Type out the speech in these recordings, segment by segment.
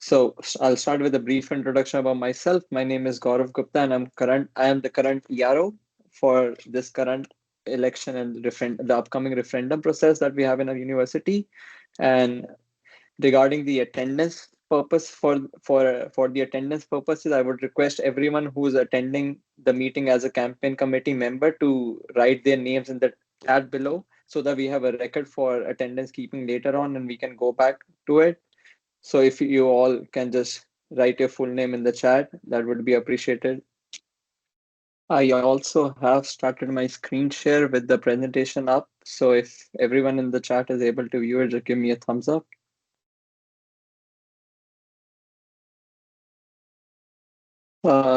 So I'll start with a brief introduction about myself. My name is Gaurav Gupta, and I am the current ERO for this current election and the upcoming referendum process that we have in our university. And regarding the attendance purpose for the attendance purposes, I would request everyone who is attending the meeting as a campaign committee member to write their names in the chat below so that we have a record for attendance keeping later on and we can go back to it. So if you all can just write your full name in the chat, that would be appreciated. I also have started my screen share with the presentation up. So if everyone in the chat is able to view it, just give me a thumbs up.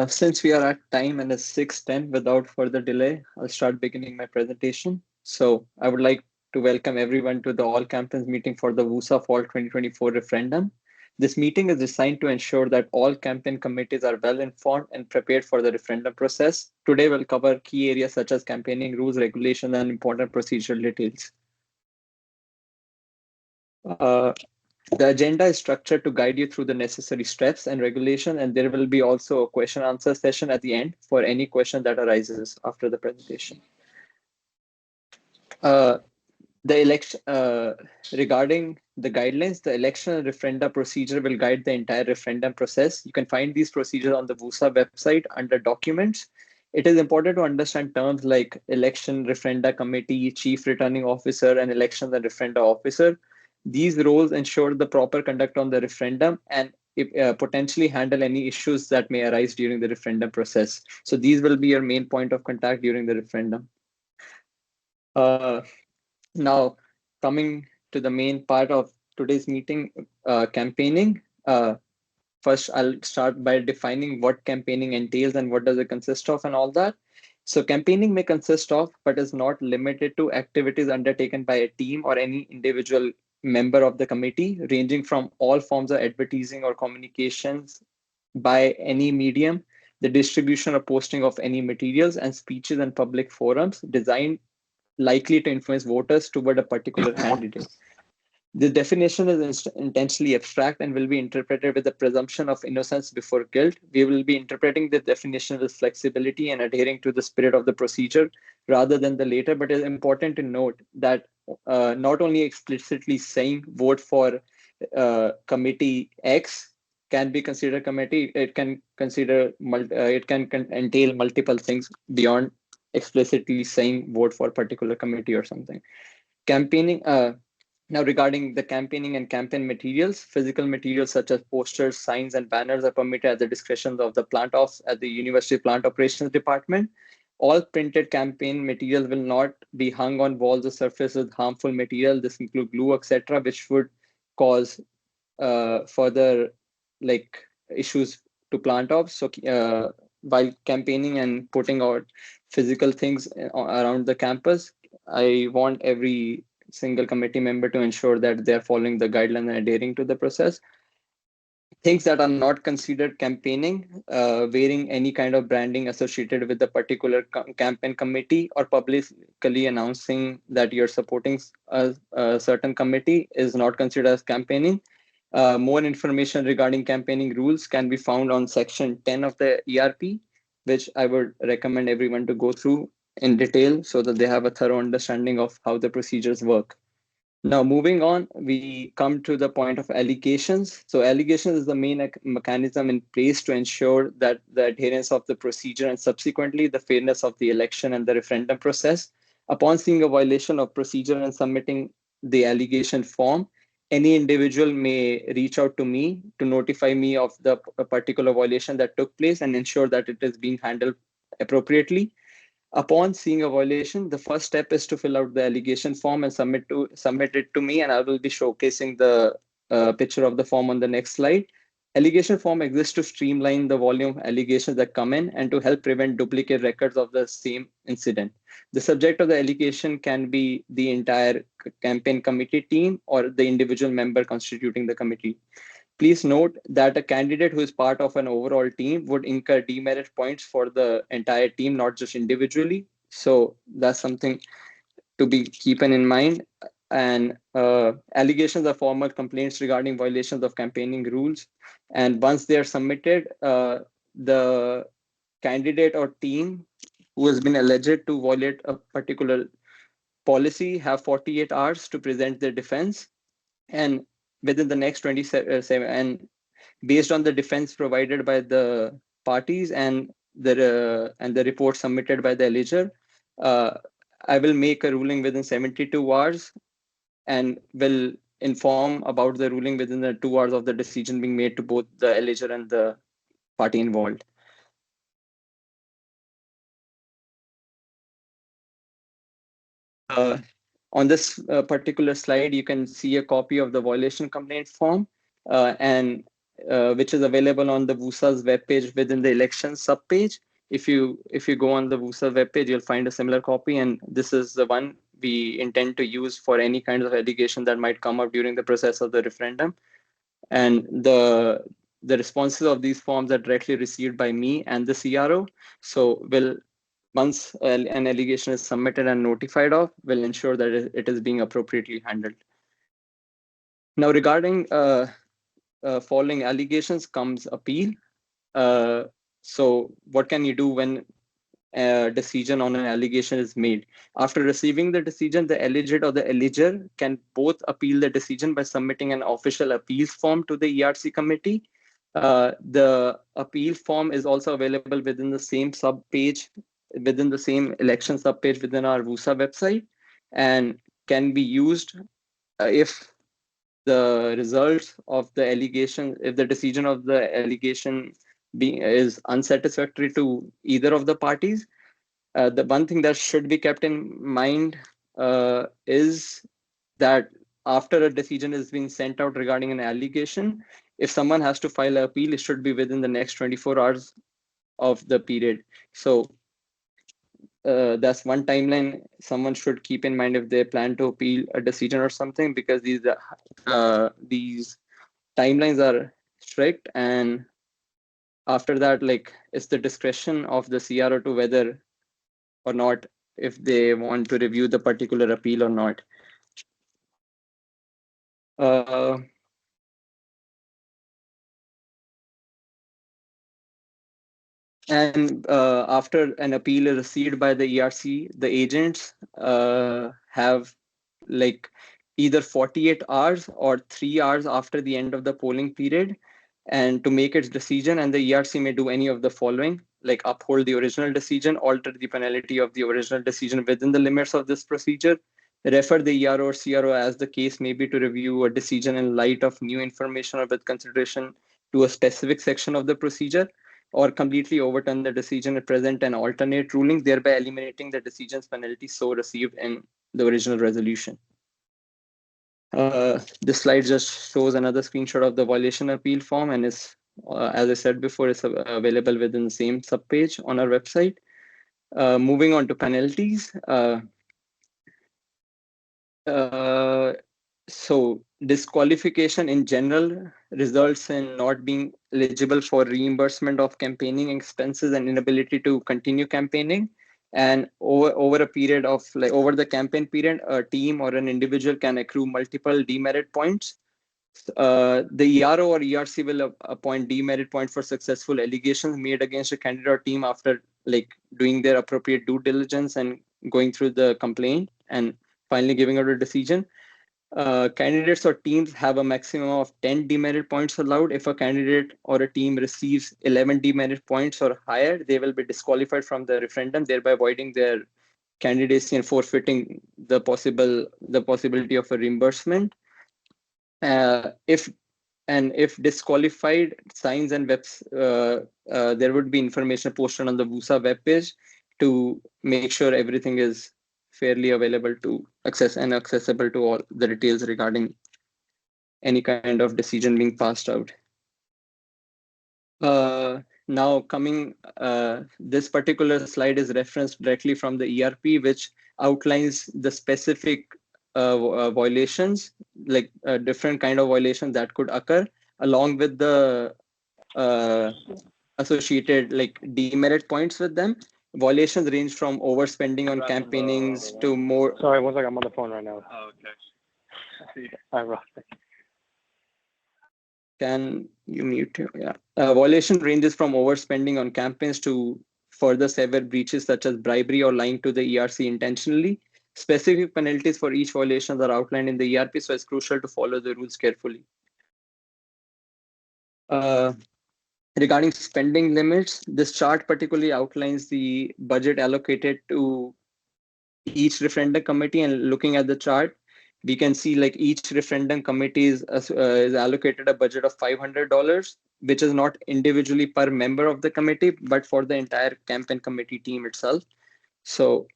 Since we are at time and it's 6:10, without further delay, I'll start beginning my presentation. So I would like to welcome everyone to the all campus meeting for the WUSA Fall 2024 referendum. This meeting is designed to ensure that all campaign committees are well informed and prepared for the referendum process. Today we'll cover key areas such as campaigning rules, regulations, and important procedural details. Uh, The agenda is structured to guide you through the necessary steps and regulation, and there will be also a question answer session at the end for any question that arises after the presentation. Uh, the election regarding the guidelines, the election and referenda procedure will guide the entire referendum process. You can find these procedures on the WUSA website under documents. It is important to understand terms like election referenda committee, chief returning officer, and election and referenda officer. These roles ensure the proper conduct on the referendum and potentially handle any issues that may arise during the referendum process. So these will be your main point of contact during the referendum. Uh, Now, coming to the main part of today's meeting, campaigning. First, I'll start by defining what campaigning entails and what does it consist of and all that. So campaigning may consist of, but is not limited to, activities undertaken by a team or any individual member of the committee, ranging from all forms of advertising or communications by any medium, the distribution or posting of any materials and speeches and public forums designed likely to influence voters toward a particular candidate. The definition is intentionally abstract and will be interpreted with the presumption of innocence before guilt. We will be interpreting the definition with flexibility and adhering to the spirit of the procedure rather than the later. But it is important to note that not only explicitly saying vote for committee X can be considered committee, it can entail multiple things beyond explicitly saying vote for a particular committee or something. Campaigning. Now, regarding the campaigning and campaign materials, physical materials such as posters, signs, and banners are permitted at the discretion of the at the University Plant Operations Department. All printed campaign materials will not be hung on walls or surfaces with harmful material. This include glue, etc., which would cause further issues to plant ops. So while campaigning and putting out physical things around the campus, I want every single committee member to ensure that they're following the guidelines and adhering to the process. Things that are not considered campaigning, wearing any kind of branding associated with the particular campaign committee or publicly announcing that you're supporting a certain committee is not considered as campaigning. More information regarding campaigning rules can be found on section 10 of the ERP, which I would recommend everyone to go through in detail so that they have a thorough understanding of how the procedures work. Now, moving on, we come to the point of allegations. So allegations is the main mechanism in place to ensure that the adherence of the procedure and subsequently the fairness of the election and the referendum process. Upon seeing a violation of procedure and submitting the allegation form, any individual may reach out to me to notify me of the particular violation that took place and ensure that it is being handled appropriately. Upon seeing a violation, the first step is to fill out the allegation form and submit it to me, and I will be showcasing the picture of the form on the next slide. Allegation form exists to streamline the volume of allegations that come in and to help prevent duplicate records of the same incident. The subject of the allegation can be the entire campaign committee team or the individual member constituting the committee. Please note that a candidate who is part of an overall team would incur demerit points for the entire team, not just individually. So that's something to be keeping in mind. and allegations are formal complaints regarding violations of campaigning rules. And once they are submitted, the candidate or team who has been alleged to violate a particular policy have 48 hours to present their defense. And within the next 27, and based on the defense provided by the parties and the report submitted by the alleger, uh, I will make a ruling within 72 hours and will inform about the ruling within the 2 hours of the decision being made to both the alleger and the party involved. Uh, on this particular slide, you can see a copy of the violation complaint form, and which is available on the WUSA's webpage within the elections subpage. If you go on the WUSA webpage, you'll find a similar copy, and this is the one we intend to use for any kind of allegation that might come up during the process of the referendum. And the responses of these forms are directly received by me and the CRO. So will once an allegation is submitted and notified of, will ensure that it is being appropriately handled. Now, regarding following allegations comes appeal. So what can you do when a decision on an allegation is made? After receiving the decision, the alleged or the alleger can both appeal the decision by submitting an official appeals form to the ERC committee. The appeal form is also available within the same sub-page, within the same election sub-page within our WUSA website, and can be used if the results of the allegation, if the decision of the allegation is unsatisfactory to either of the parties. The one thing that should be kept in mind is that after a decision is being sent out regarding an allegation, if someone has to file an appeal, it should be within the next 24 hours of the period. So that's one timeline someone should keep in mind if they plan to appeal a decision or something, because these timelines are strict, and after that, like, it's the discretion of the CRO to whether or not if they want to review the particular appeal or not. Uh, and after an appeal is received by the ERC, the agents have like either 48 hours or 3 hours after the end of the polling period and to make its decision, and the ERC may do any of the following, like uphold the original decision, alter the penalty of the original decision within the limits of this procedure, refer the ERO or CRO as the case may be to review a decision in light of new information or with consideration to a specific section of the procedure, or completely overturn the decision and present an alternate ruling, thereby eliminating the decision's penalty so received in the original resolution. This slide just shows another screenshot of the violation appeal form, and is, as I said before, it's available within the same subpage on our website. Moving on to penalties. So disqualification in general results in not being eligible for reimbursement of campaigning expenses and inability to continue campaigning. And over a period of over the campaign period, a team or an individual can accrue multiple demerit points. The ERO or ERC will appoint demerit points for successful allegations made against a candidate or team after doing their appropriate due diligence and going through the complaint and finally giving out a decision. Candidates or teams have a maximum of 10 demerit points allowed. If a candidate or a team receives 11 demerit points or higher, they will be disqualified from the referendum, thereby avoiding their candidacy and forfeiting the possibility of a reimbursement. If disqualified, signs and there would be information posted on the WUSA webpage to make sure everything is fairly available to access and accessible to all the details regarding any kind of decision being passed out. Now coming, this particular slide is referenced directly from the ERP, which outlines the specific violations, like different kind of violations that could occur, along with the associated demerit points with them. Violations range from overspending on campaignings to more. Sorry, one second. I'm on the phone right now. Oh, okay. Can you mute him? Yeah. Violation ranges from overspending on campaigns to further severe breaches such as bribery or lying to the ERC intentionally. Specific penalties for each violation are outlined in the ERP, so it's crucial to follow the rules carefully. Regarding spending limits, this chart particularly outlines the budget allocated to each referendum committee, and looking at the chart, we can see like each referendum committee is allocated a budget of $500, which is not individually per member of the committee, but for the entire campaign committee team itself. So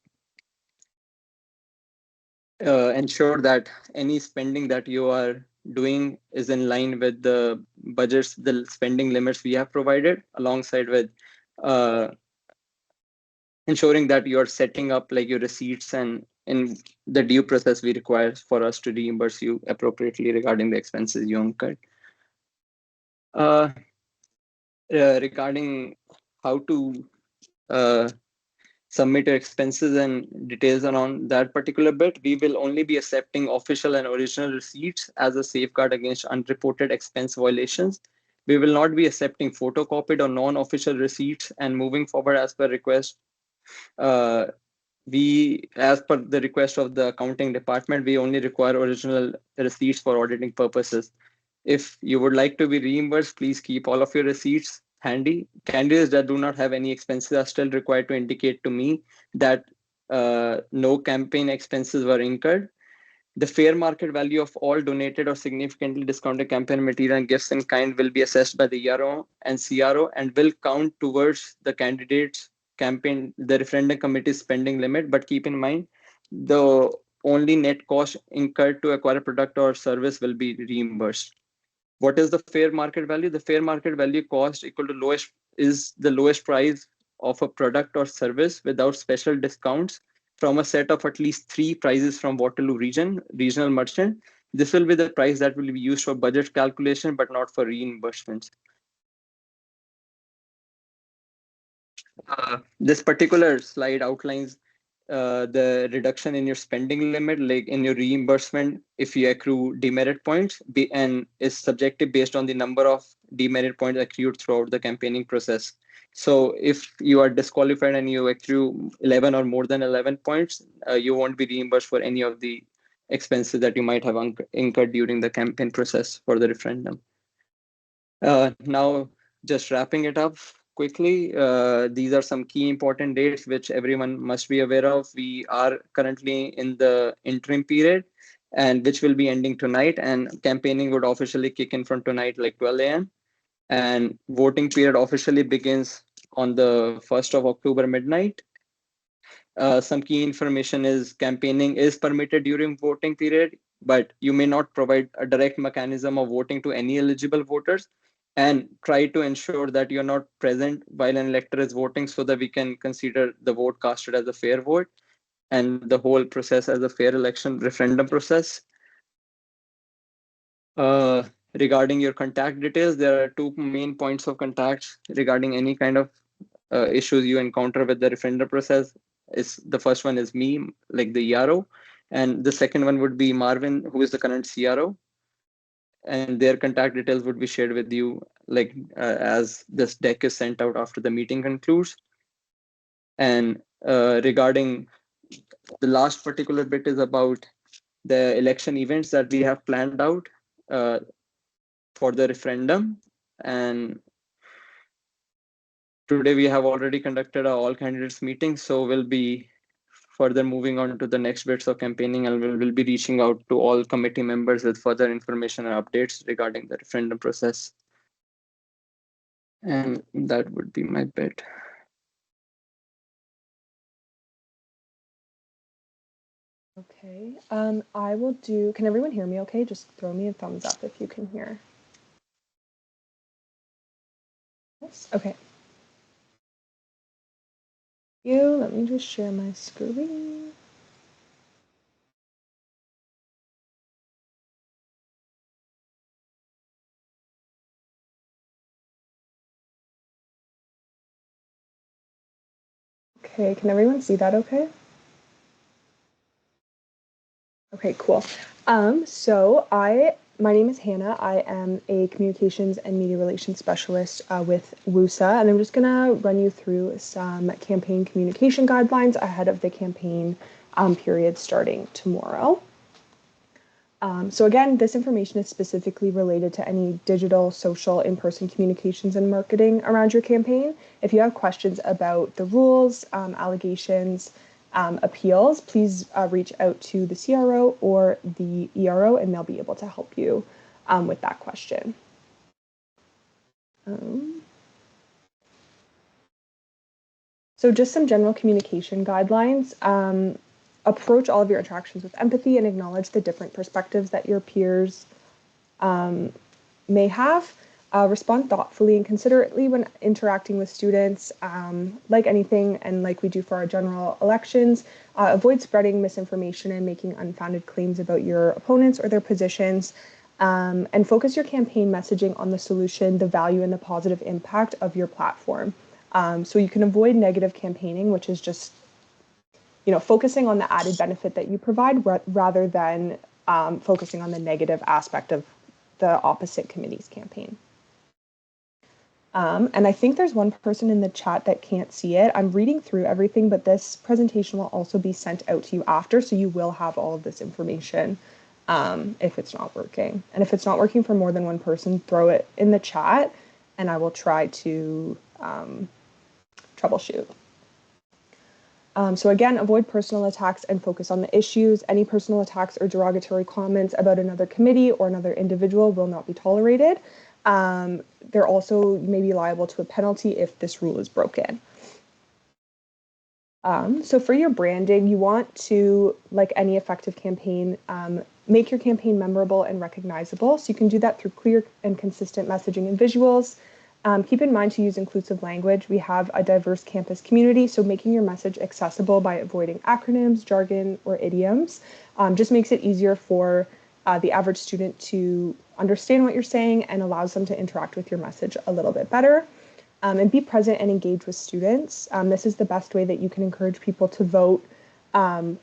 ensure that any spending that you are doing is in line with the budgets, the spending limits we have provided, alongside with ensuring that you're setting up like your receipts and in the due process we require for us to reimburse you appropriately regarding the expenses you incurred. Regarding how to submit your expenses and details around that particular bit, we will only be accepting official and original receipts as a safeguard against unreported expense violations. We will not be accepting photocopied or non-official receipts, and moving forward as per request, as per the request of the accounting department, we only require original receipts for auditing purposes. If you would like to be reimbursed, please keep all of your receipts handy. Candidates that do not have any expenses are still required to indicate to me that no campaign expenses were incurred. The fair market value of all donated or significantly discounted campaign material and gifts in kind will be assessed by the ERO and CRO and will count towards the candidate's campaign, the referendum committee's spending limit. But keep in mind, the only net cost incurred to acquire a product or service will be reimbursed. What is the fair market value? The fair market value cost equal to lowest is the lowest price of a product or service without special discounts from a set of at least 3 prices from Waterloo regional merchant. This will be the price that will be used for budget calculation, but not for reimbursements. This particular slide outlines the reduction in your spending limit, like in your reimbursement, if you accrue demerit points, and is subjective based on the number of demerit points accrued throughout the campaigning process. So if you are disqualified and you accrue 11 or more than 11 points, you won't be reimbursed for any of the expenses that you might have incurred during the campaign process for the referendum. Now, just wrapping it up quickly, these are some key important dates which everyone must be aware of. We are currently in the interim period, and which will be ending tonight, and campaigning would officially kick in from tonight, like 12 a.m. And voting period officially begins on the 1st of October midnight. Some key information is campaigning is permitted during voting period, but you may not provide a direct mechanism of voting to any eligible voters, and try to ensure that you're not present while an elector is voting so that we can consider the vote casted as a fair vote and the whole process as a fair election referendum process. Regarding your contact details, there are 2 main points of contact regarding any kind of issues you encounter with the referendum process. Is the first one is me, like the ERO, and the second one would be Marvin, who is the current CRO, and their contact details would be shared with you like as this deck is sent out after the meeting concludes. And regarding the last particular bit is about the election events that we have planned out uh, for the referendum. And today we have already conducted a all candidates meeting, so we'll be further moving on to the next bits of campaigning, and we'll be reaching out to all committee members with further information and updates regarding the referendum process. And that would be my bit. Okay, I will do, can everyone hear me okay? Just throw me a thumbs up if you can hear. Yes, okay. Let me just share my screen. Okay, can everyone see that okay? Okay, cool. My name is Hannah. I am a communications and media relations specialist with WUSA, and I'm just gonna run you through some campaign communication guidelines ahead of the campaign period starting tomorrow. So again, this information is specifically related to any digital, social, in-person communications and marketing around your campaign. If you have questions about the rules, allegations, appeals, please reach out to the CRO or the ERO and they'll be able to help you with that question. So just some general communication guidelines. Approach all of your interactions with empathy and acknowledge the different perspectives that your peers may have. Respond thoughtfully and considerately when interacting with students, like anything and like we do for our general elections. Avoid spreading misinformation and making unfounded claims about your opponents or their positions. And focus your campaign messaging on the solution, the value, and the positive impact of your platform. So you can avoid negative campaigning, which is just focusing on the added benefit that you provide rather than focusing on the negative aspect of the opposite committee's campaign. And I think there's one person in the chat that can't see it. I'm reading through everything, but this presentation will also be sent out to you after, so you will have all of this information if it's not working. And if it's not working for more than one person, throw it in the chat, and I will try to troubleshoot. So again, avoid personal attacks and focus on the issues. Any personal attacks or derogatory comments about another committee or another individual will not be tolerated. They're also may be liable to a penalty if this rule is broken. So for your branding, you want to, like any effective campaign, make your campaign memorable and recognizable. So you can do that through clear and consistent messaging and visuals. Keep in mind to use inclusive language. We have a diverse campus community, so making your message accessible by avoiding acronyms, jargon, or idioms just makes it easier for the average student to understand what you're saying and allows them to interact with your message a little bit better. And be present and engage with students. This is the best way that you can encourage people to vote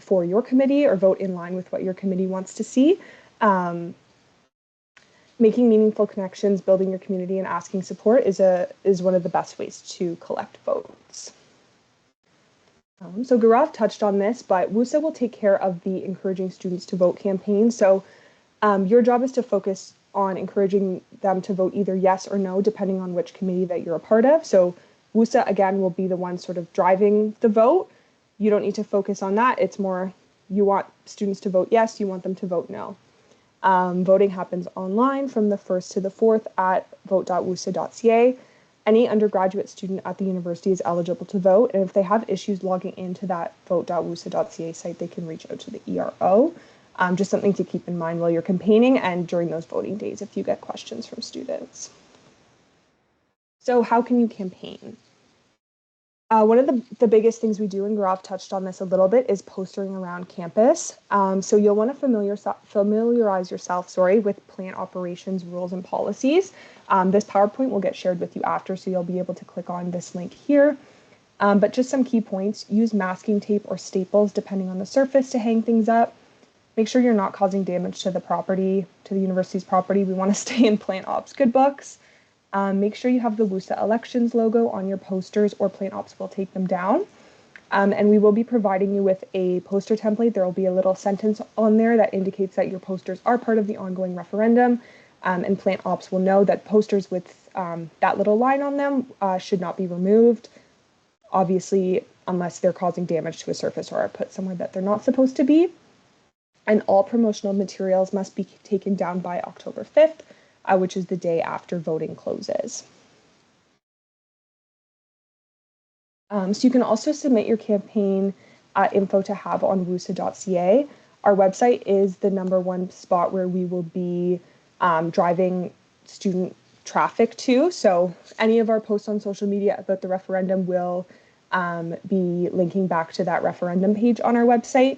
for your committee or vote in line with what your committee wants to see. Making meaningful connections, building your community, and asking support is one of the best ways to collect votes. So Gaurav touched on this, but WUSA will take care of the encouraging students to vote campaign. So your job is to focus on encouraging them to vote either yes or no, depending on which committee that you're a part of. So WUSA, again, will be the one sort of driving the vote. You don't need to focus on that. It's more you want students to vote yes, you want them to vote no. Voting happens online from the 1st to the 4th at vote.wusa.ca. Any undergraduate student at the university is eligible to vote, and if they have issues logging into that vote.wusa.ca site, they can reach out to the ERO. Just something to keep in mind while you're campaigning and during those voting days if you get questions from students. So how can you campaign? One of the biggest things we do, and Gaurav touched on this a little bit, is postering around campus. So you'll want to familiarize yourself with plant operations rules and policies. This PowerPoint will get shared with you after, so you'll be able to click on this link here. But just some key points: use masking tape or staples depending on the surface to hang things up. Make sure you're not causing damage to the property, to the university's property. We want to stay in plant ops good books. Make sure you have the WUSA elections logo on your posters or plant ops will take them down. And we will be providing you with a poster template. There will be a little sentence on there that indicates that your posters are part of the ongoing referendum. And plant ops will know that posters with that little line on them should not be removed, obviously, unless they're causing damage to a surface or are put somewhere that they're not supposed to be. And all promotional materials must be taken down by October 5th. Which is the day after voting closes. So you can also submit your campaign info to have on wusa.ca. Our website is the #1 spot where we will be driving student traffic to. So any of our posts on social media about the referendum will be linking back to that referendum page on our website.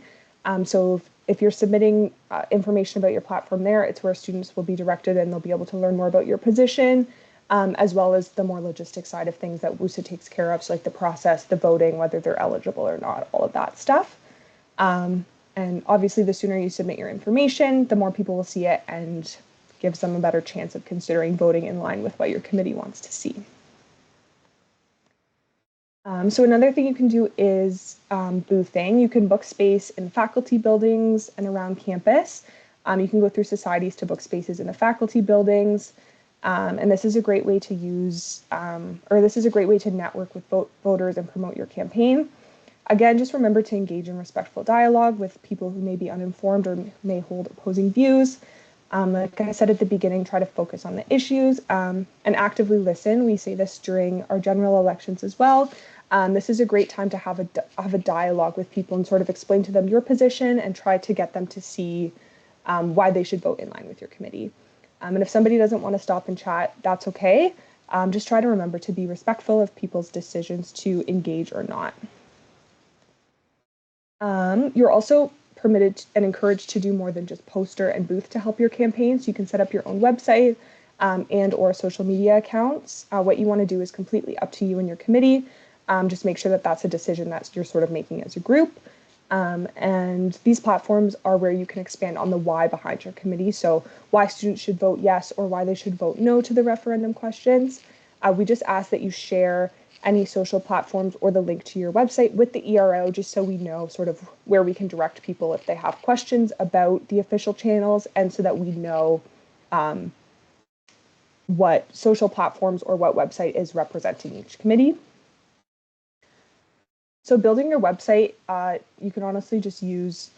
So if you're submitting information about your platform there, it's where students will be directed and they'll be able to learn more about your position, as well as the more logistic side of things that WUSA takes care of, so like the process, the voting, whether they're eligible or not, all of that stuff. And obviously, the sooner you submit your information, the more people will see it and gives them a better chance of considering voting in line with what your committee wants to see. So another thing you can do is boothing. You can book space in faculty buildings and around campus. You can go through societies to book spaces in the faculty buildings. And this is a great way to use, this is a great way to network with voters and promote your campaign. Again, just remember to engage in respectful dialogue with people who may be uninformed or may hold opposing views. Like I said at the beginning, try to focus on the issues and actively listen. We say this during our general elections as well. This is a great time to have a dialogue with people and sort of explain to them your position and try to get them to see why they should vote in line with your committee. And if somebody doesn't want to stop and chat, that's okay. Just try to remember to be respectful of people's decisions to engage or not. You're also permitted and encouraged to do more than just poster and booth to help your campaign. So you can set up your own website and or social media accounts. What you want to do is completely up to you and your committee. Just make sure that that's a decision that you're sort of making as a group. And these platforms are where you can expand on the why behind your committee. So why students should vote yes or why they should vote no to the referendum questions. We just ask that you share any social platforms or the link to your website with the ERO, just so we know sort of where we can direct people if they have questions about the official channels, and so that we know what social platforms or what website is representing each committee. So building your website, you can honestly just use,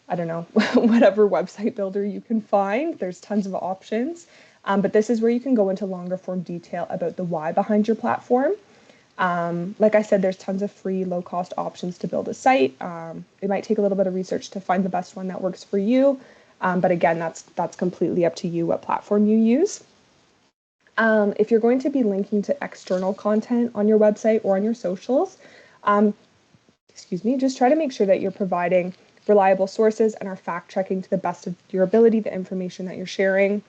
I don't know, whatever website builder you can find. There's tons of options, but this is where you can go into longer form detail about the why behind your platform. Like I said, there's tons of free low-cost options to build a site. It might take a little bit of research to find the best one that works for you, but again, that's completely up to you what platform you use. If you're going to be linking to external content on your website or on your socials, just try to make sure that you're providing reliable sources and are fact-checking to the best of your ability the information that you're sharing,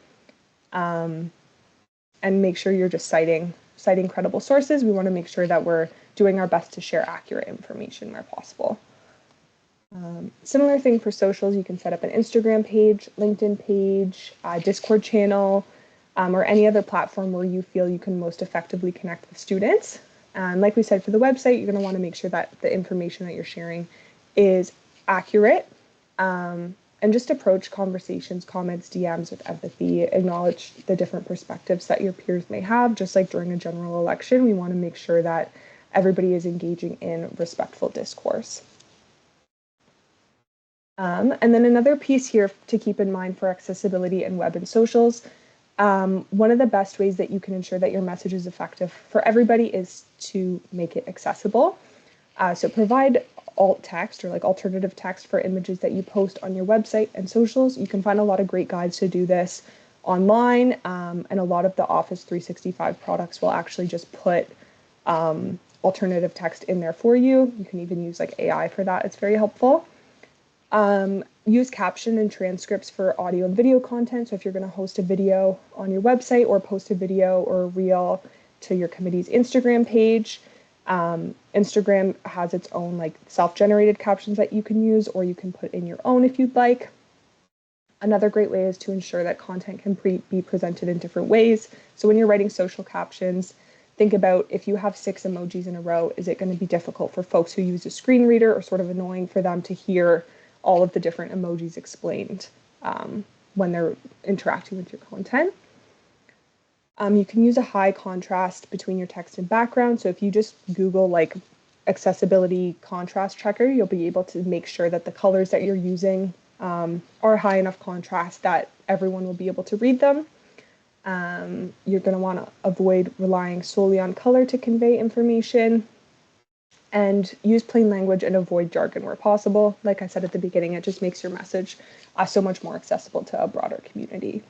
and make sure you're just citing credible sources. We want to make sure that we're doing our best to share accurate information where possible. Similar thing for socials, you can set up an Instagram page, LinkedIn page, Discord channel, or any other platform where you feel you can most effectively connect with students. And like we said, for the website, you're going to want to make sure that the information that you're sharing is accurate, and just approach conversations, comments, DMs with empathy. Acknowledge the different perspectives that your peers may have. Just like during a general election, we want to make sure that everybody is engaging in respectful discourse. And then another piece here to keep in mind for accessibility in web and socials, one of the best ways that you can ensure that your message is effective for everybody is to make it accessible. So provide alt text or like alternative text for images that you post on your website and socials. You can find a lot of great guides to do this online, and a lot of the Office 365 products will actually just put alternative text in there for you. You can even use like AI for that. It's very helpful. Use caption and transcripts for audio and video content. So if you're going to host a video on your website or post a video or a reel to your committee's Instagram page, Instagram has its own like self-generated captions that you can use, or you can put in your own if you'd like. Another great way is to ensure that content can be presented in different ways. So when you're writing social captions, think about if you have 6 emojis in a row, is it going to be difficult for folks who use a screen reader, or sort of annoying for them to hear all of the different emojis explained when they're interacting with your content? You can use a high contrast between your text and background. So if you just Google like accessibility contrast checker, you'll be able to make sure that the colors that you're using are high enough contrast that everyone will be able to read them. You're going to want to avoid relying solely on color to convey information, and use plain language and avoid jargon where possible. Like I said at the beginning, it just makes your message so much more accessible to a broader community.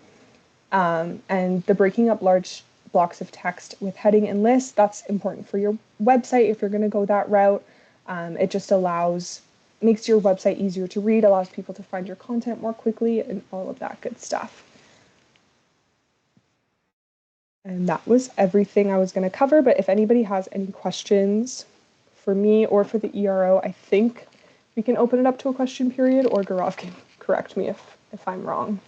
And the breaking up large blocks of text with heading and lists, that's important for your website if you're going to go that route. It just makes your website easier to read, allows people to find your content more quickly, and all of that good stuff. And that was everything I was going to cover, but if anybody has any questions for me or for the ERO, I think We can open it up to a question period, or Gaurav can correct me if I'm wrong.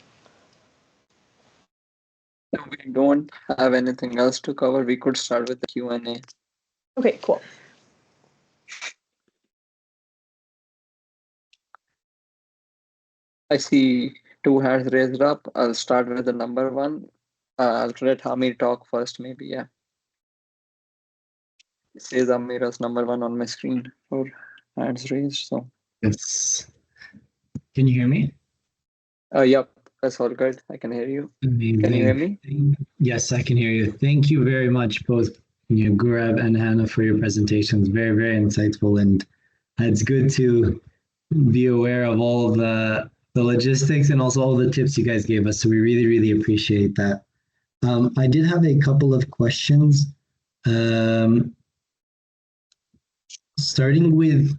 No, we don't have anything else to cover. We could start with the Q&A. Okay, cool. I see two hands raised up. I'll start with the number one. I'll let Hamid talk first, maybe. Yeah. It says Amira's number one on my screen for hands raised. So. Yes. Can you hear me? Yep. That's all good. I can hear you. Amazing. Can you hear me? Yes, I can hear you. Thank you very much, both Gaurav and Hannah, for your presentations. Very, very insightful, and it's good to be aware of all of the logistics and also all the tips you guys gave us. So we really, really appreciate that. I did have a couple of questions. Starting with,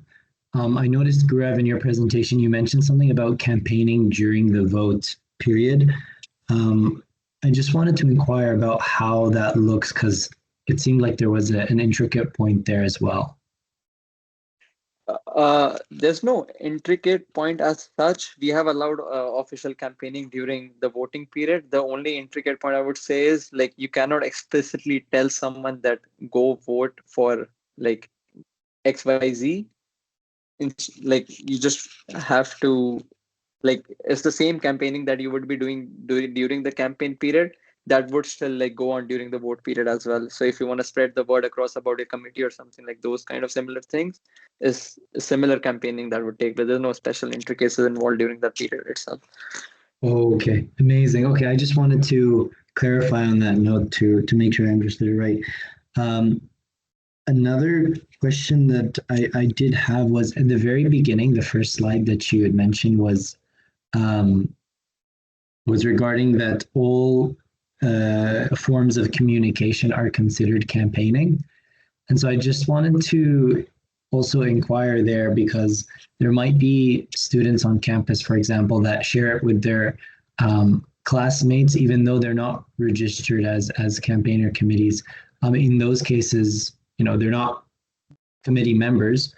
I noticed, Gaurav, in your presentation, you mentioned something about campaigning during the vote period. I just wanted to inquire about how that looks, because it seemed like there was an intricate point there as well. There's no intricate point as such. We have allowed official campaigning during the voting period. The only intricate point I would say is like you cannot explicitly tell someone that go vote for like XYZ. Like you just have to, like, it's the same campaigning that you would be doing during the campaign period that would still like go on during the vote period as well. So if you want to spread the word across about a committee or something like those kind of similar things, is similar campaigning that would take, but there's no special intricacies involved during that period itself. Okay, amazing. Okay, I just wanted to clarify on that note to make sure I understood it right. Another question that I did have was at the very beginning, the first slide that you had mentioned was regarding that all forms of communication are considered campaigning. And so I just wanted to also inquire there, because there might be students on campus, for example, that share it with their classmates, even though they're not registered as campaigner committees. In those cases, they're not committee members.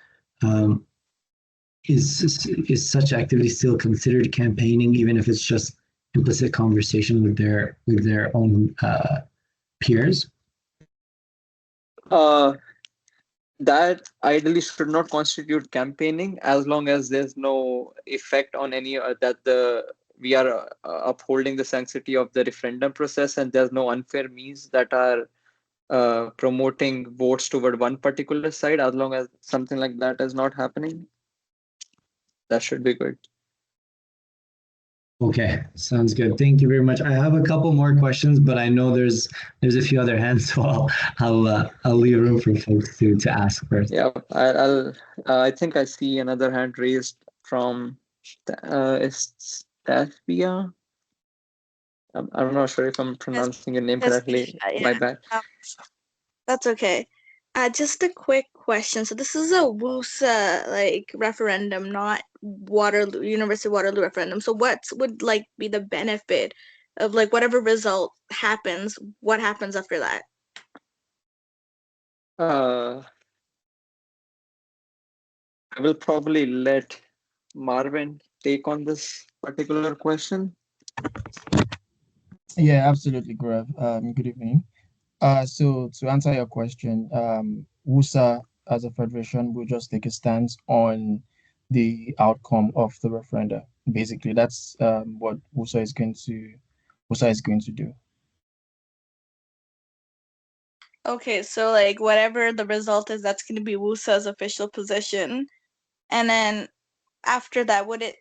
Is such activity still considered campaigning, even if it's just implicit conversation with their own peers? That ideally should not constitute campaigning, as long as there's no effect on any we are upholding the sanctity of the referendum process, and there's no unfair means that are promoting votes toward one particular side. As long as something like that is not happening, that should be good. Okay, sounds good. Thank you very much. I have a couple more questions, but I know there's a few other hands, so I'll leave room for folks to ask first. Yeah, I think I see another hand raised from Stathia. I'm not sure if I'm pronouncing your name correctly. Yeah. My bad. That's okay. Just a quick question. So this is a WUSA referendum, not Waterloo University of Waterloo referendum. So what would be the benefit of whatever result happens? What happens after that? I will probably let Marvin take on this particular question. Yeah, absolutely, Gaurav. Good evening. So to answer your question, WUSA as a federation will just take a stance on the outcome of the referenda. Basically, that's what WUSA is going to do. Okay, so whatever the result is, that's going to be WUSA's official position, and then after that, would it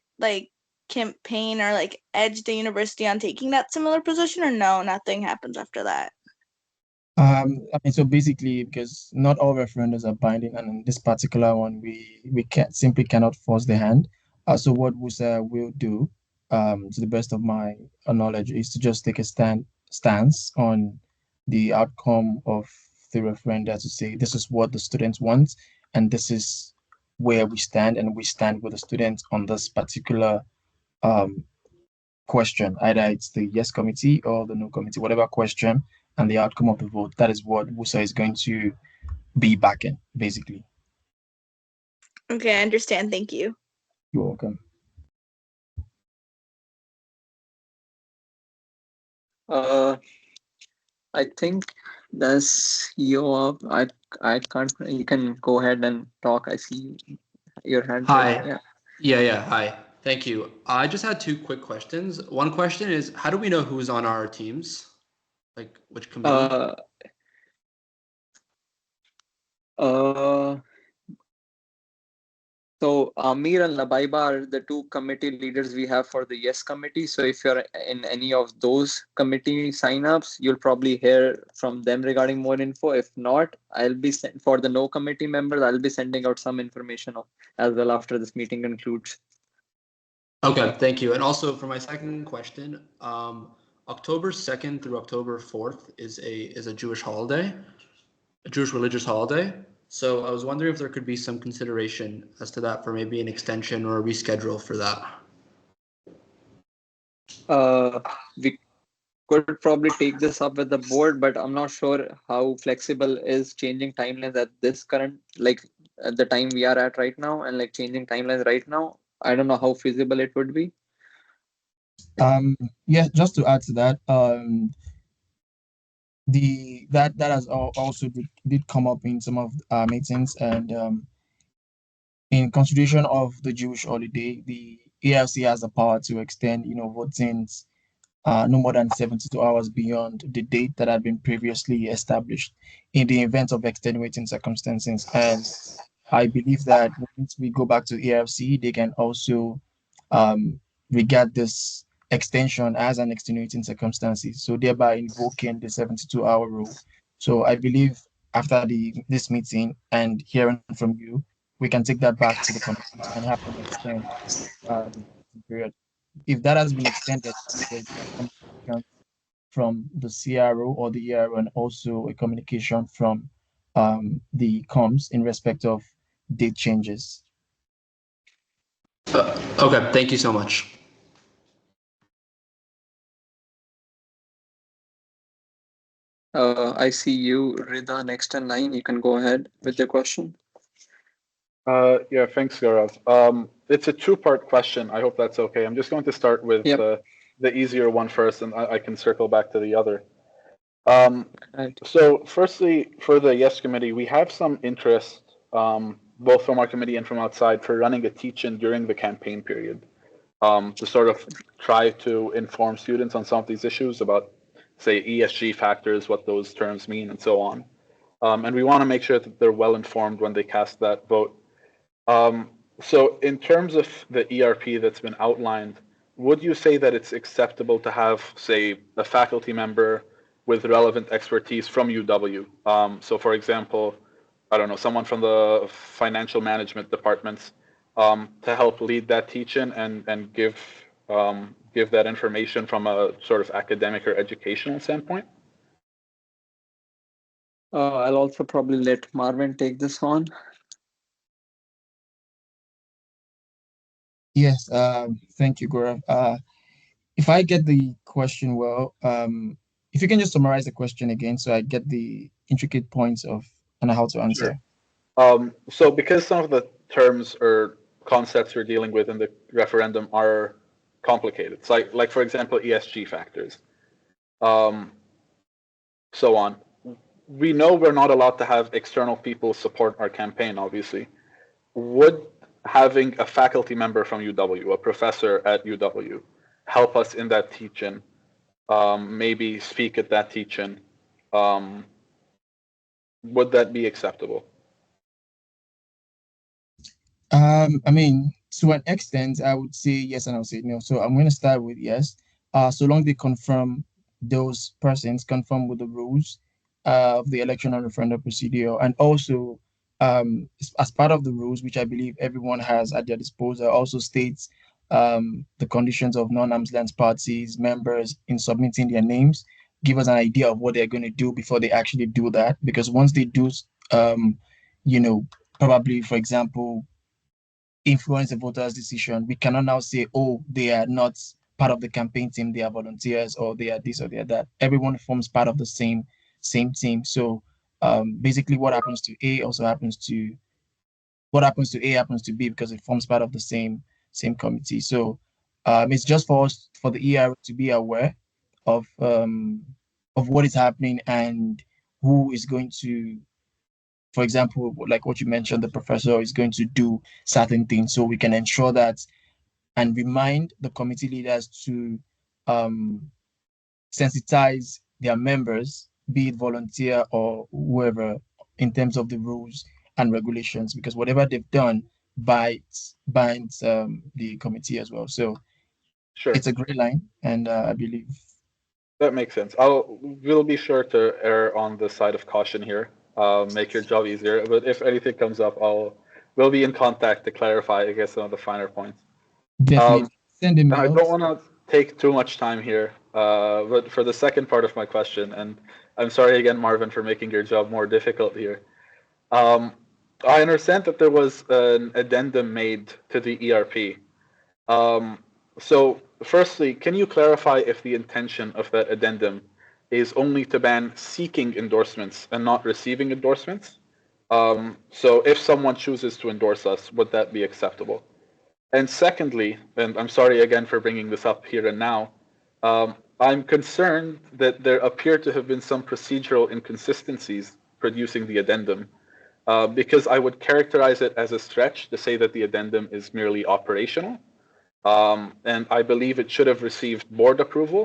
campaign or edge the university on taking that similar position, or no, nothing happens after that? I mean, so basically, because not all referendums are binding, and in this particular one, we cannot force the hand. So what WUSA will do, to the best of my knowledge, is to just take a stance on the outcome of the referenda, to say this is what the students want, and this is where we stand, and we stand with the students on this particular question. Either it's the yes committee or the no committee, whatever question, and the outcome of the vote. That is what WUSA is going to be backing, basically. Okay, I understand. Thank you. You're welcome. I think that's your. I can't. You can go ahead and talk. I see your hand raised. Hi. Yeah. Yeah. Hi. Thank you. I just had two quick questions. One question is, how do we know who's on our teams? Like which committee? Uh. Uh. So Amir and Labaiba are the two committee leaders we have for the Yes committee. So if you're in any of those committee signups, you'll probably hear from them regarding more info. If not, I'll be for the No committee members. I'll be sending out some information as well after this meeting concludes. Okay, thank you. And also for my second question, October 2nd through October 4th is a Jewish holiday, a Jewish religious holiday. So I was wondering if there could be some consideration as to that for maybe an extension or a reschedule for that. We could probably take this up with the board, but I'm not sure how flexible is changing timelines at this current, like at the time we are at right now, and like changing timelines right now. I don't know how feasible it would be. Yeah, just to add to that, that has also did come up in some of our meetings, and in consideration of the Jewish holiday, the ALC has the power to extend, votings no more than 72 hours beyond the date that had been previously established in the event of extenuating circumstances. And I believe that once we go back to AFC, they can also um, regard this extension as an extenuating circumstances, so thereby invoking the 72-hour rule. So I believe after this meeting and hearing from you, we can take that back to the committee and have them extend the period. If that has been extended, there's a communication from the CRO or the ERO, and also a communication from the comms in respect of date changes. Okay, thank you so much. I see you, Rida, next in line. You can go ahead with your question. Yeah, thanks, Gaurav. It's a two-part question. I hope that's okay. I'm just going to start with Yep. the easier one first, and I can circle back to the other. Right. So, firstly, for the Yes Committee, we have some interest, both from our committee and from outside, for running a teach-in during the campaign period, to sort of try to inform students on some of these issues about, say, ESG factors, what those terms mean, and so on. And we want to make sure that they're well informed when they cast that vote. So in terms of the ERP that's been outlined, would you say that it's acceptable to have, say, a faculty member with relevant expertise from UW? So for example, I don't know, someone from the financial management departments, to help lead that teach-in and give that information from a sort of academic or educational standpoint? I'll also probably let Marvin take this on. Yes, thank you, Gaurav. If I get the question well, if you can just summarize the question again so I get the intricate points of and how to answer. So because some of the terms or concepts we're dealing with in the referendum are complicated, so like for example, ESG factors, so on. We know we're not allowed to have external people support our campaign, obviously. Would having a faculty member from UW, a professor at UW, help us in that teach-in, maybe speak at that teach-in, would that be acceptable? I mean, to an extent, I would say yes and I would say no. So I'm going to start with yes. So long they confirm, those persons confirm with the rules of the election and referendum procedure, and also as part of the rules, which I believe everyone has at their disposal, also states the conditions of non-arm's length parties members in submitting their names, give us an idea of what they're going to do before they actually do that. Because once they do, you know, probably, for example, influence the voters' decision, we cannot now say, oh, they are not part of the campaign team, they are volunteers, or they are this or they are that. Everyone forms part of the same team. So basically what happens to A also happens to what happens to A happens to B because it forms part of the same same committee. So it's just for us, for the ER to be aware of what is happening and who is going to, for example, like what you mentioned, the professor is going to do certain things, so we can ensure that and remind the committee leaders to um, sensitize their members, be it volunteer or whoever, in terms of the rules and regulations, because whatever they've done binds the committee as well. So Sure. it's a great line, and I believe That makes sense. We'll be sure to err on the side of caution here. Make your job easier. But if anything comes up, we'll be in contact to clarify, I guess, some of the finer points. definitely send a And I mail. don't want to take too much time here. But for the second part of my question, and I'm sorry again, Marvin, for making your job more difficult here. Um, I understand that there was an addendum made to the ERP. So, firstly, can you clarify if the intention of that addendum is only to ban seeking endorsements and not receiving endorsements? So, if someone chooses to endorse us, would that be acceptable? And secondly, and I'm sorry again for bringing this up here and now, I'm concerned that there appear to have been some procedural inconsistencies producing the addendum, because I would characterize it as a stretch to say that the addendum is merely operational. And I believe it should have received board approval,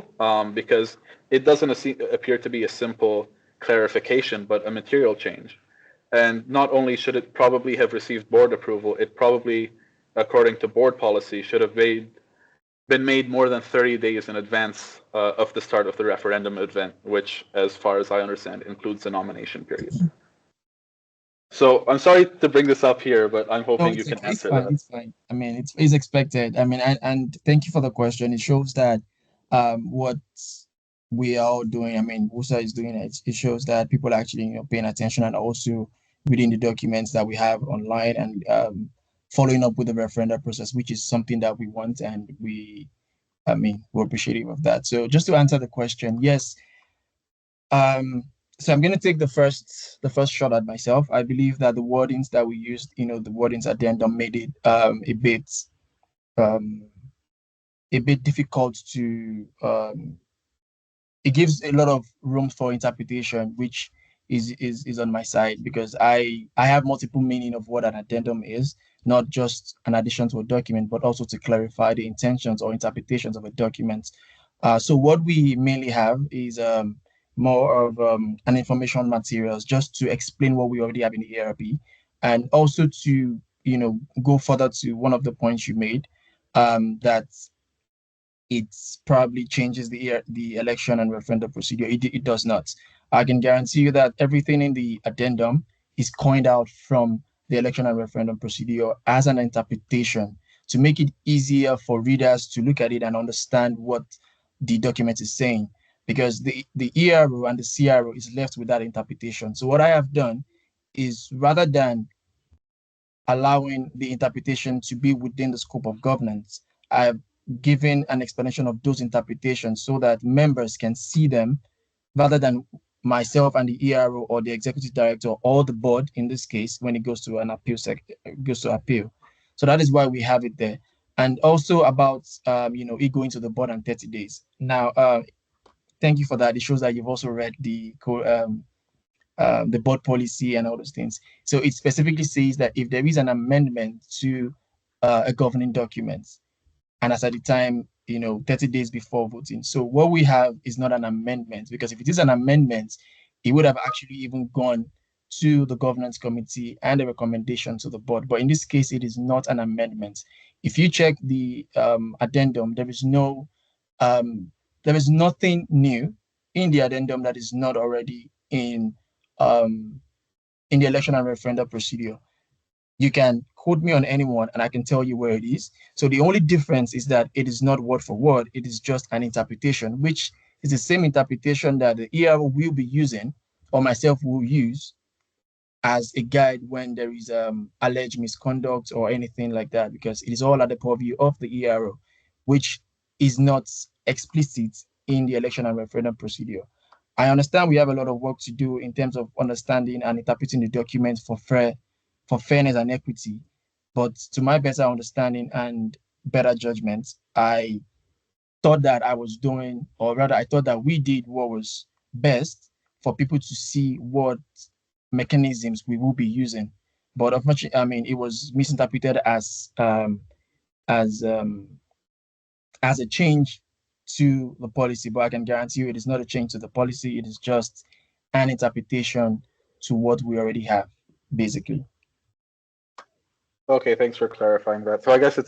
because it doesn't appear to be a simple clarification, but a material change. And not only should it probably have received board approval, it probably, according to board policy, should have been made more than 30 days in advance of the start of the referendum event, which, as far as I understand, includes the nomination period. So I'm sorry to bring this up here, but I'm No, hoping you it's can okay. It's answer fine. that. It's fine. I mean, it's expected. I mean, and thank you for the question. It shows that what we are all doing. I mean, WUSA is doing it. It shows that people are actually, paying attention and also reading the documents that we have online and following up with the referendum process, which is something that we want, and I mean, we're appreciative of that. So just to answer the question, yes. So I'm going to take the first shot at myself. I believe that the wordings that we used, the wordings addendum made it um, a bit difficult to it gives a lot of room for interpretation, which is on my side, because I have multiple meaning of what an addendum is, not just an addition to a document, but also to clarify the intentions or interpretations of a document. So what we mainly have is more of an information materials, just to explain what we already have in the ERP, and also to go further to one of the points you made, that it probably changes the election and referendum procedure. It does not. I can guarantee you that everything in the addendum is coined out from the election and referendum procedure as an interpretation to make it easier for readers to look at it and understand what the document is saying. Because the ERO and the CRO is left with that interpretation. So what I have done is, rather than allowing the interpretation to be within the scope of governance, I've given an explanation of those interpretations so that members can see them, rather than myself and the ERO or the executive director or the board in this case when it goes to an appeal. So that is why we have it there. And also about it going to the board in 30 days. Now, thank you for that. It shows that you've also read the board policy and all those things. So it specifically says that if there is an amendment to a governing document, and as at the time, 30 days before voting. So what we have is not an amendment, because if it is an amendment, it would have actually even gone to the governance committee and a recommendation to the board. But in this case, it is not an amendment. If you check the addendum, there is nothing new in the addendum that is not already um, in the election and referendum procedure. You can quote me on anyone and I can tell you where it is. So the only difference is that it is not word for word, it is just an interpretation, which is the same interpretation that the ERO will be using, or myself will use, as a guide when there is alleged misconduct or anything like that, because it is all at the purview of the ERO, which is not explicit in the election and referendum procedure. I understand we have a lot of work to do in terms of understanding and interpreting the documents for fairness and equity. But to my better understanding, and better judgment, I thought that I was doing, or rather, I thought that we did what was best for people to see what mechanisms we will be using. But unfortunately, I mean, it was misinterpreted as as a change to the policy. But I can guarantee you, it is not a change to the policy. It is just an interpretation to what we already have, basically. Okay, thanks for clarifying that. So I guess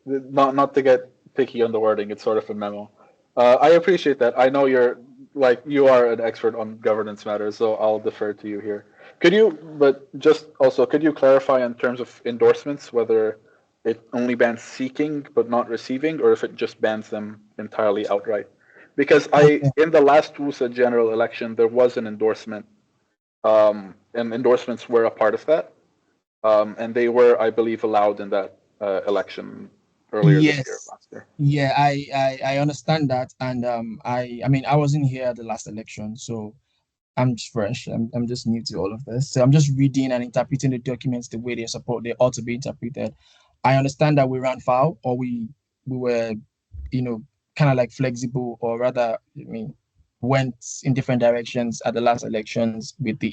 not to get picky on the wording. It's sort of a memo. I appreciate that. I know you are an expert on governance matters, so I'll defer to you here. Could you clarify in terms of endorsements whether it only bans seeking but not receiving, or if it just bans them entirely outright? Because Okay. in the last WUSA general election, there was an endorsement, and endorsements were a part of that. And they were, I believe, allowed in that election earlier this year, Yes. last year. Yeah, I understand that, and I mean, I wasn't here at the last election, so I'm just fresh. I'm just new to all of this. So I'm just reading and interpreting the documents the way they ought to be interpreted. I understand that we ran foul, or we were, you know, kind of like flexible, or rather, I mean, went in different directions at the last elections with the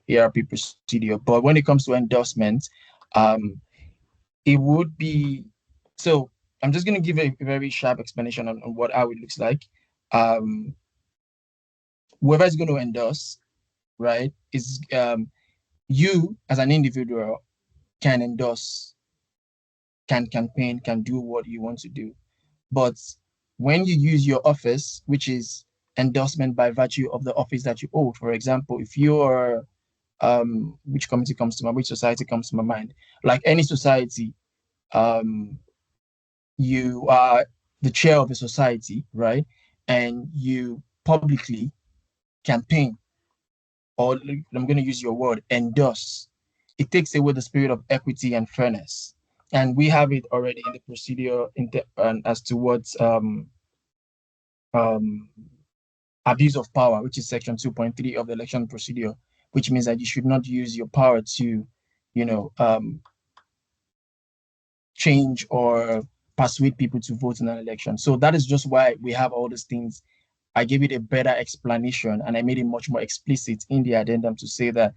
ERP procedure. But when it comes to endorsement, um, it would be so. I'm just gonna give a very sharp explanation on what how it looks like. Um, Whoever is going to endorse, right, is you as an individual can endorse, can campaign, can do what you want to do. But when you use your office, which is endorsement by virtue of the office that you hold, for example, if you're which committee comes to mind, which society comes to my mind, like any society, um, you are the chair of a society, right? And you publicly campaign, or I'm going to use your word, endorse. It takes away the spirit of equity and fairness. And we have it already in the procedure as towards um, abuse of power, which is section 2.3 of the election procedure, which means that you should not use your power to, you know, change or persuade people to vote in an election. So that is just why we have all these things. I gave it a better explanation, and I made it much more explicit in the addendum to say that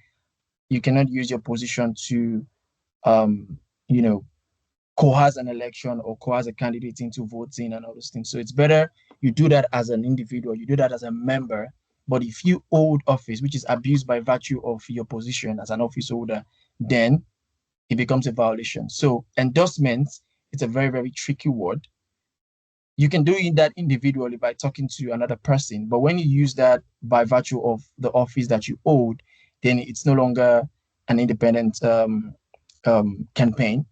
you cannot use your position to, um, you know, coerce an election or coerce a candidate into voting and all those things. So it's better you do that as an individual, you do that as a member. But if you hold office, which is abused by virtue of your position as an office holder, then it becomes a violation. So endorsement, it's a very, very tricky word. You can do that individually by talking to another person, but when you use that by virtue of the office that you hold, then it's no longer an independent campaign.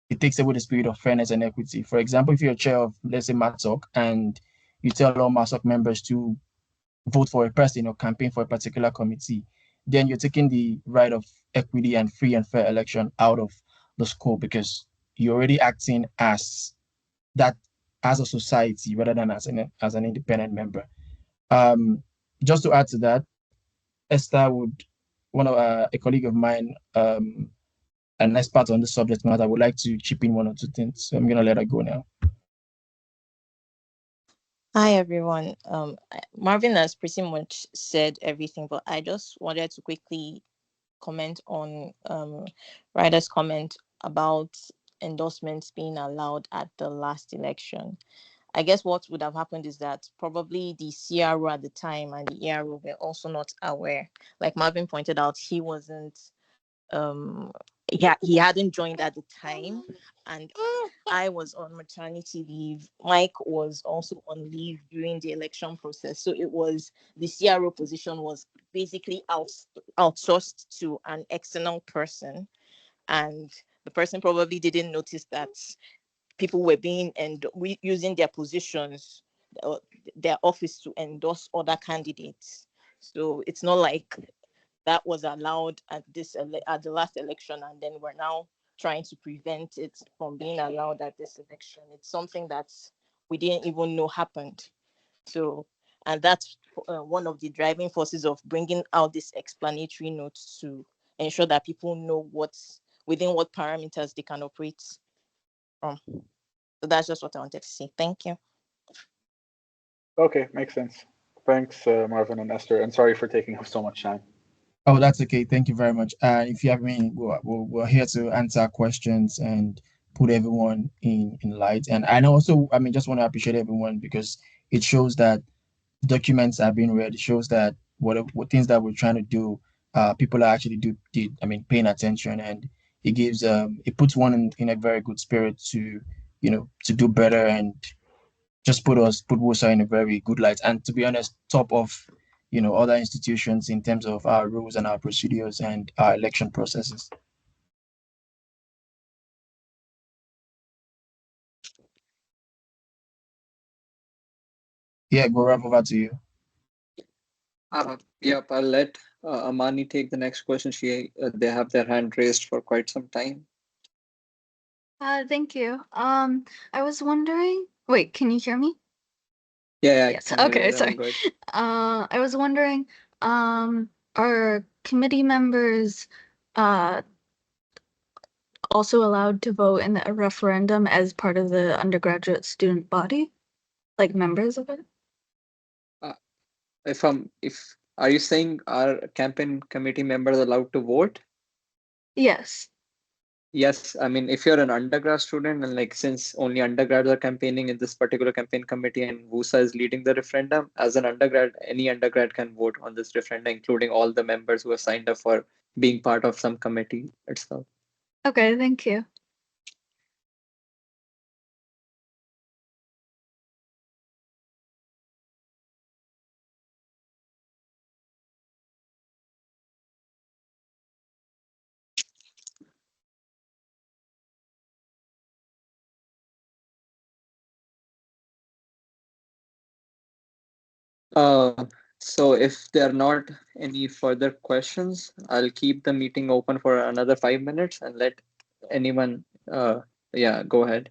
It takes away the spirit of fairness and equity. For example, if you're a chair of, let's say, MATSOC, and you tell all MATSOC members to vote for a person or campaign for a particular committee, then you're taking the right of equity and free and fair election out of the scope, because you're already acting as that, as a society rather than as an independent member. Um, just to add to that, Esther would, a colleague of mine, an expert on the subject matter, would like to chip in one or two things. So I'm gonna let her go now. Hi everyone. Marvin has pretty much said everything, but I just wanted to quickly comment on Ryder's comment about endorsements being allowed at the last election. I guess what would have happened is that probably the CRO at the time and the ERO were also not aware. Like Marvin pointed out, he wasn't he hadn't joined at the time, and I was on maternity leave. Mike was also on leave during the election process, so it was the CRO position was basically outsourced to an external person, and the person probably didn't notice that people were being and using their positions, uh, their office to endorse other candidates. So it's not like that was allowed at at the last election, and then we're now trying to prevent it from being allowed at this election. It's something that we didn't even know happened. So, and that's one of the driving forces of bringing out this explanatory note to ensure that people know what's within what parameters they can operate. from. So that's just what I wanted to say. Thank you. Okay, makes sense. Thanks, Marvin and Esther, and sorry for taking up so much time. Oh, that's okay. Thank you very much. If you have any, we're here to answer questions and put everyone in light. And I also, just want to appreciate everyone because it shows that documents are being read. It shows that what things that we're trying to do, people are actually paying attention, and it gives it puts one in a very good spirit to to do better and just put WUSA in a very good light. And to be honest, top of other institutions in terms of our rules and our procedures and our election processes. Yeah, Gaurav, over to you. Yep, I'll let Amani take the next question. They have their hand raised for quite some time. Thank you. I was wondering. Wait, can you hear me? Yeah. Yes. Okay. Sorry. I was wondering. Are committee members also allowed to vote in a referendum as part of the undergraduate student body, like members of it? Are you saying are campaign committee members allowed to vote? Yes. Yes, I mean, if you're an undergrad student and like since only undergrads are campaigning in this particular campaign committee and WUSA is leading the referendum, as an undergrad, any undergrad can vote on this referendum, including all the members who have signed up for being part of some committee itself. Okay, thank you. So if there are not any further questions, I'll keep the meeting open for another 5 minutes and let anyone, go ahead.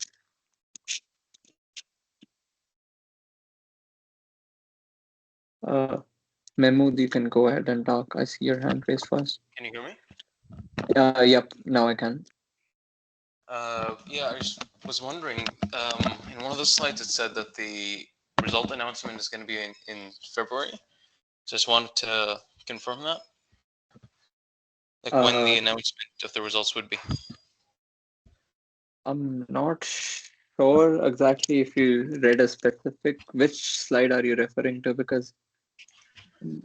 Mahmood, you can go ahead and talk. I see your hand raised first. Can you hear me? Yep, now I can. Yeah, I just was wondering, in one of the slides it said that the result announcement is going to be in February. Just wanted to confirm that. Like when the announcement of the results would be. I'm not sure exactly if you read a specific, which slide are you referring to? Because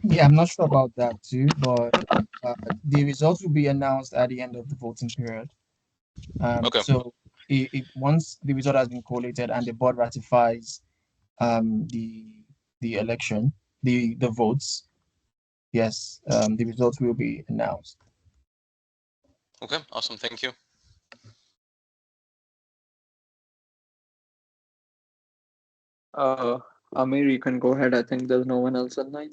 Yeah, I'm not sure about that too, but the results will be announced at the end of the voting period. Okay. So once the result has been collated and the board ratifies the election, the votes, yes, the results will be announced. Okay, awesome. Thank you. Amir, you can go ahead. I think there's no one else online.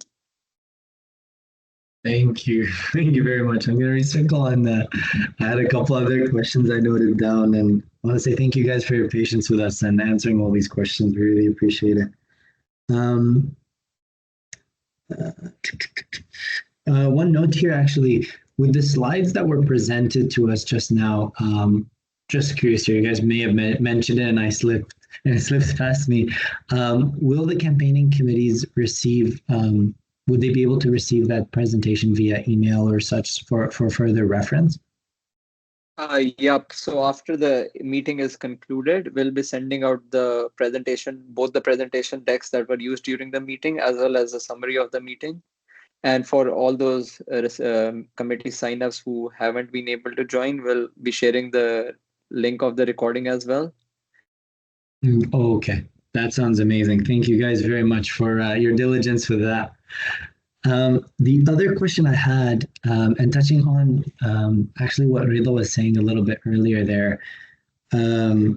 Thank you. Thank you very much. I'm going to recycle on that. I had a couple other questions I noted down, and I want to say thank you guys for your patience with us and answering all these questions. We really appreciate it. One note here, actually, with the slides that were presented to us just now, just curious here, you guys may have mentioned it and it slipped past me. Will the campaigning committees receive would they be able to receive that presentation via email or such for further reference? Yep. So after the meeting is concluded, we'll be sending out the presentation, both the presentation decks that were used during the meeting, as well as a summary of the meeting. And for all those committee signups who haven't been able to join, we'll be sharing the link of the recording as well. Okay, that sounds amazing. Thank you guys very much for your diligence with that. The other question I had, and touching on actually what Rida was saying a little bit earlier there, I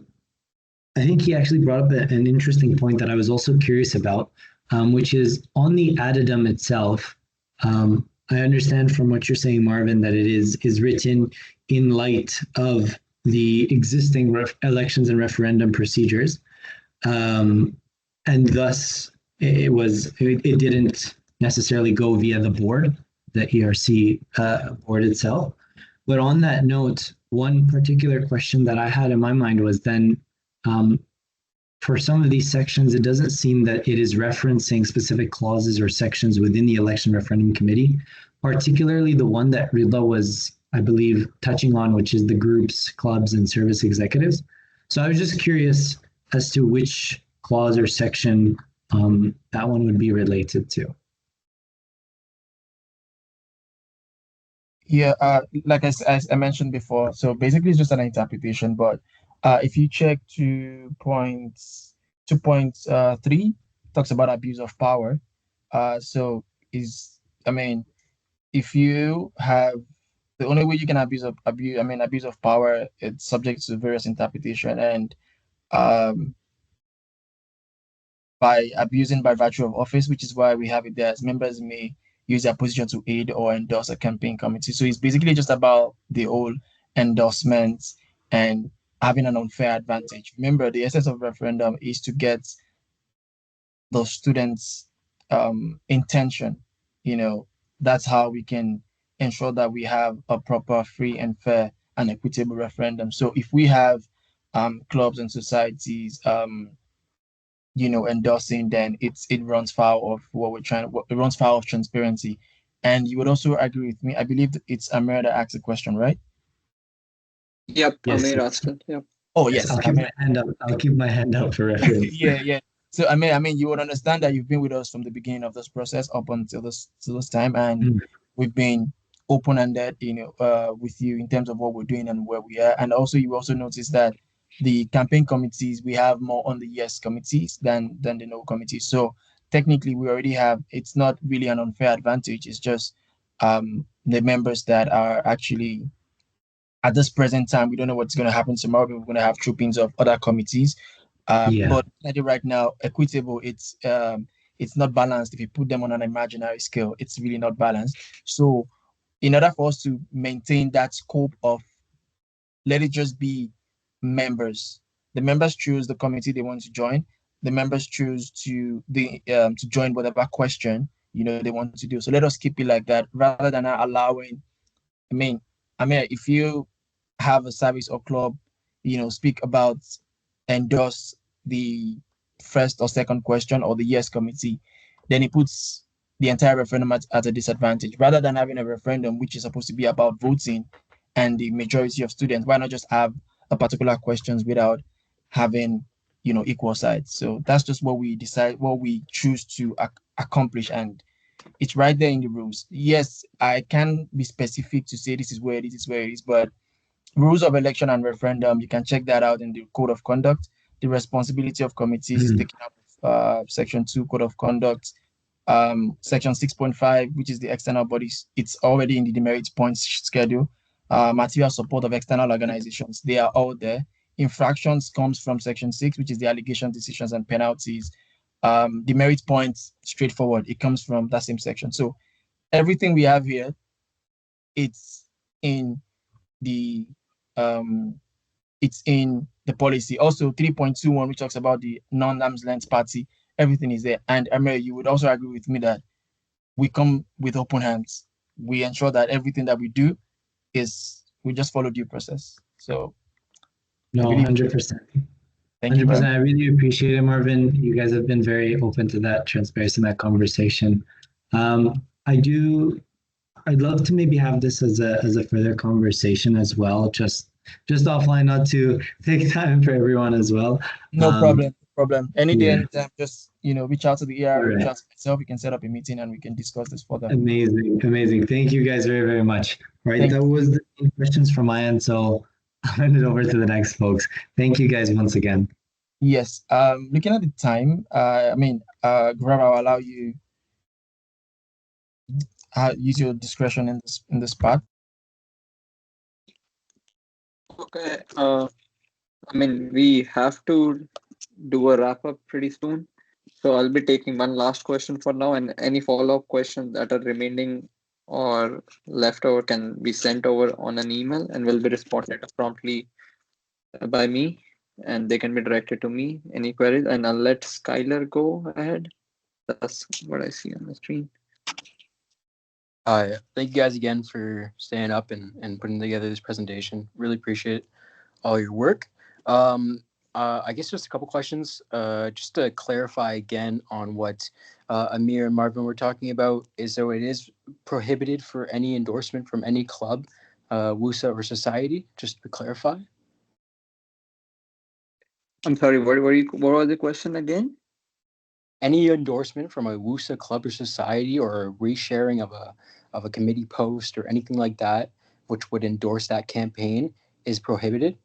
think he actually brought up an interesting point that I was also curious about, which is on the addendum itself. I understand from what you're saying, Marvin, that it is written in light of the existing elections and referendum procedures, and thus it didn't necessarily go via the board, the ERC board itself. But on that note, one particular question that I had in my mind was then, for some of these sections, it doesn't seem that it is referencing specific clauses or sections within the election referendum committee, particularly the one that Rida was, I believe, touching on, which is the groups, clubs, and service executives. So I was just curious as to which clause or section that one would be related to. Yeah, like I mentioned before, so basically it's just an interpretation, but if you check 2.3 talks about abuse of power. So I mean, if you have the only way you can abuse of power, it's subject to various interpretation, and um by abusing by virtue of office, which is why we have it there as members may use their position to aid or endorse a campaign committee. So it's basically just about the whole endorsements and having an unfair advantage. Remember, the essence of referendum is to get the students' intention. That's how we can ensure that we have a proper, free, and fair and equitable referendum. So if we have clubs and societies endorsing, then it runs foul of what we're trying. It runs foul of transparency. And you would also agree with me. I believe that it's Amir that asked the question, right? Yep, Yes, Amir yes. asked it. Yep. Oh yes, I'll keep my hand up. I'll keep my hand up for reference. yeah. So you would understand that you've been with us from the beginning of this process up until this time, and we've been open-ended, with you in terms of what we're doing and where we are. And also, you also notice that the campaign committees, we have more on the yes committees than the no committees. So technically, we already have. It's not really an unfair advantage. It's just the members that are actually at this present time. We don't know what's going to happen tomorrow. We're going to have troopings of other committees. But right now, equitable, it's not balanced. If you put them on an imaginary scale, it's really not balanced. So in order for us to maintain that scope of, let it just be members. The members choose the committee they want to join. The members choose to join whatever question they want to do. So let us keep it like that, rather than allowing. I mean, if you have a service or club, speak about, endorse the first or second question or the yes committee, then it puts the entire referendum at a disadvantage. Rather than having a referendum which is supposed to be about voting and the majority of students, why not just have a particular questions without having equal sides? So that's just what we decide, what we choose to accomplish, and it's right there in the rules. Yes, I can be specific to say this is where it is, but rules of election and referendum, you can check that out in the code of conduct. The responsibility of committees is taken up with section 2 code of conduct. Section 6.5, which is the external bodies, it's already in the demerit points schedule. Material support of external organizations, they are all there. Infractions comes from section 6, which is the allegations, decisions, and penalties. Demerit points, straightforward, it comes from that same section. So everything we have here, it's in the policy. Also 3.21, which talks about the non-arm's length party, everything is there. And Amir, you would also agree with me that we come with open hands. We ensure that everything that we do we just follow due process. So no, 100%. Thank you. 100%. I really appreciate it, Marvin. You guys have been very open to that transparency in that conversation. I'd love to maybe have this as a further conversation as well, just offline, not to take time for everyone as well. No problem. Any day, anytime, just reach out to the ER, reach out to myself. We can set up a meeting and we can discuss this further. Amazing. Thank you guys very, very much. Right, that was the questions from my end, so I'll hand it over to the next folks. Thank you guys once again. Yes. Looking at the time, Gaurav, I'll allow you use your discretion in this part. Okay. We have to do a wrap up pretty soon. So I'll be taking one last question for now, and any follow-up questions that are remaining or left over can be sent over on an email and will be responded promptly by me, and they can be directed to me, any queries, and I'll let Skylar go ahead. That's what I see on the screen. Thank you guys again for staying up and putting together this presentation. Really appreciate all your work. I guess just a couple questions. Just to clarify again on what Amir and Marvin were talking about, so it is prohibited for any endorsement from any club, WUSA or society, just to clarify? I'm sorry, what was the question again? Any endorsement from a WUSA club or society or a resharing of a committee post or anything like that, which would endorse that campaign, is prohibited?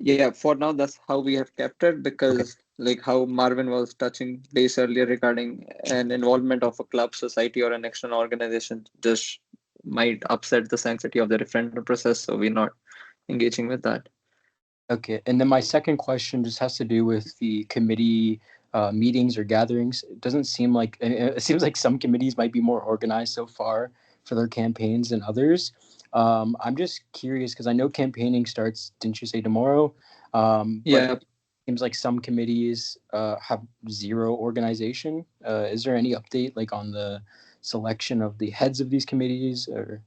Yeah, for now, that's how we have kept it, because like how Marvin was touching base earlier regarding an involvement of a club, society, or an external organization just might upset the sanctity of the referendum process. So we're not engaging with that. Okay, and then my second question just has to do with the committee meetings or gatherings. It doesn't seem like, it seems like some committees might be more organized so far for their campaigns than others. I'm just curious because I know campaigning starts, didn't you say tomorrow? Yeah. But it seems like some committees have zero organization. Is there any update like on the selection of the heads of these committees or?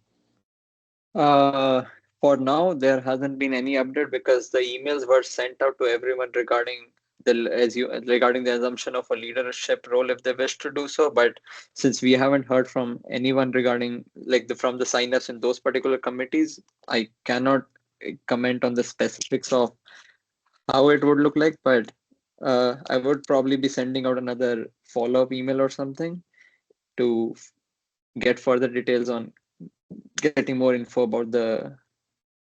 For now, there hasn't been any update because the emails were sent out to everyone regarding regarding the assumption of a leadership role if they wish to do so. But since we haven't heard from anyone regarding from the sign-ups in those particular committees, I cannot comment on the specifics of how it would look like. But I would probably be sending out another follow-up email or something to get further details on getting more info about the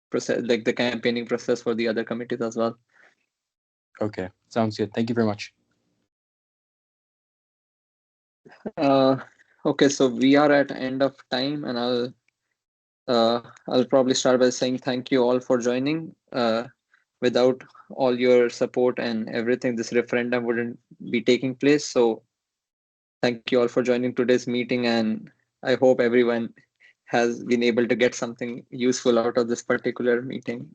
process, like the campaigning process for the other committees as well. Okay, sounds good. Thank you very much. Okay, so we are at end of time, and I'll probably start by saying thank you all for joining. Without all your support and everything, this referendum wouldn't be taking place. So thank you all for joining today's meeting, and I hope everyone has been able to get something useful out of this particular meeting.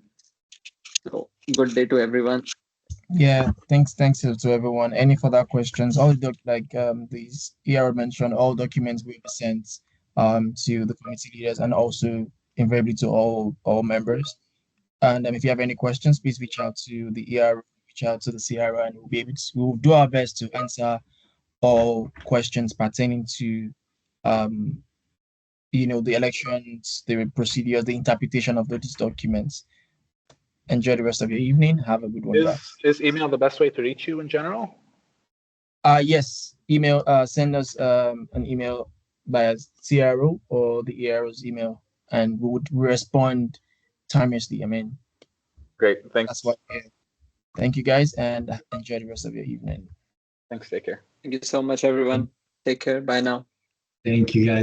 So good day to everyone. Yeah, thanks to everyone. Any further questions? These ER mentioned, all documents will be sent to the committee leaders and also invariably to all members. And if you have any questions, please reach out to the ER, reach out to the CRO, and we'll do our best to answer all questions pertaining to the elections, the procedure, the interpretation of those documents. Enjoy the rest of your evening. Have a good one, guys. Is email the best way to reach you in general? Yes, email. Send us an email via CRO or the ERO's email, and we would respond timelessly. I mean, great. Thanks. That's what. Thank you, guys, and enjoy the rest of your evening. Thanks. Take care. Thank you so much, everyone. Take care. Bye now. Thank you, guys.